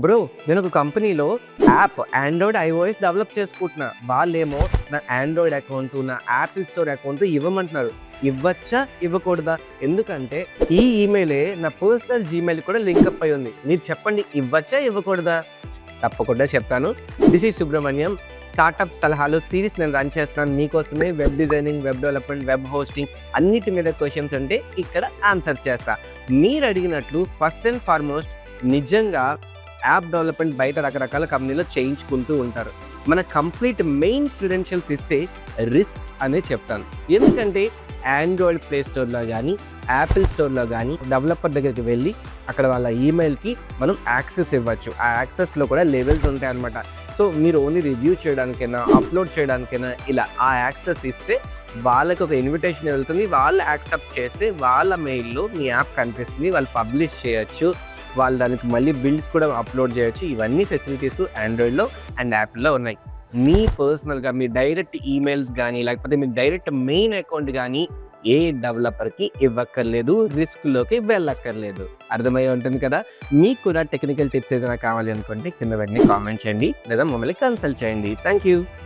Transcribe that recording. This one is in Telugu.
బ్రో నేను ఒక కంపెనీలో యాప్ ఆండ్రాయిడ్ ఐఓఎస్ డెవలప్ చేసుకుంటున్నా. వాళ్ళేమో నా ఆండ్రాయిడ్ అకౌంట్, నా యాపిల్ స్టోర్ అకౌంట్ ఇవ్వమంటున్నారు. ఇవ్వచ్చా? ఇవ్వకూడదా? ఎందుకంటే ఈ ఈమెయిలే నా పర్సనల్ జీమెయిల్ కూడా లింకప్ అయి ఉంది. మీరు చెప్పండి, ఇవ్వచ్చా? ఇవ్వకూడదా? తప్పకుండా చెప్తాను. This is Subrahmanyam. స్టార్టప్ సలహాలు సిరీస్ నేను రన్ చేస్తున్నాను మీకోసమే. Web designing, web development, web hosting అన్నిటి మీద క్వశ్చన్స్ ఉంటే ఇక్కడ ఆన్సర్ చేస్తా. మీరు అడిగినట్లు ఫస్ట్ అండ్ ఫార్మోస్ట్ నిజంగా యాప్ డెవలప్మెంట్ బయట రకరకాల కంపెనీలో చేయించుకుంటూ ఉంటారు. మన కంప్లీట్ మెయిన్ క్రెడెన్షియల్స్ ఇస్తే రిస్క్ అనే చెప్తాను. ఎందుకంటే ఆండ్రాయిడ్ ప్లే స్టోర్లో కానీ, యాపిల్ స్టోర్లో కానీ డెవలపర్ దగ్గరికి వెళ్ళి అక్కడ వాళ్ళ ఈమెయిల్కి మనం యాక్సెస్ ఇవ్వచ్చు. ఆ యాక్సెస్లో కూడా లెవెల్స్ ఉంటాయి అన్నమాట. సో మీరు ఓన్లీ రివ్యూ చేయడానికైనా, అప్లోడ్ చేయడానికైనా ఇలా ఆ యాక్సెస్ ఇస్తే వాళ్ళకి ఒక ఇన్విటేషన్ వెళ్తుంది. వాళ్ళు యాక్సెప్ట్ చేస్తే వాళ్ళ మెయిల్లో మీ యాప్ కనిపిస్తుంది. వాళ్ళు పబ్లిష్ చేయొచ్చు. వాళ్ళు దానికి మళ్ళీ బిల్డ్స్ కూడా అప్లోడ్ చేయొచ్చు. ఇవన్నీ ఫెసిలిటీస్ ఆండ్రాయిడ్లో అండ్ యాపిల్లో ఉన్నాయి. మీ పర్సనల్గా మీ డైరెక్ట్ ఈమెయిల్స్ కానీ, లేకపోతే మీ డైరెక్ట్ మెయిన్ అకౌంట్ కానీ ఏ డెవలపర్కి ఇవ్వక్కర్లేదు, రిస్క్లోకి వెళ్ళక్కర్లేదు. అర్థమై ఉంటుంది కదా. మీకు కూడా టెక్నికల్ టిప్స్ ఏదైనా కావాలి అనుకుంటే కింద వెంటనే కామెంట్ చేయండి, లేదా మమ్మల్ని కన్సల్ట్ చేయండి. Thank you.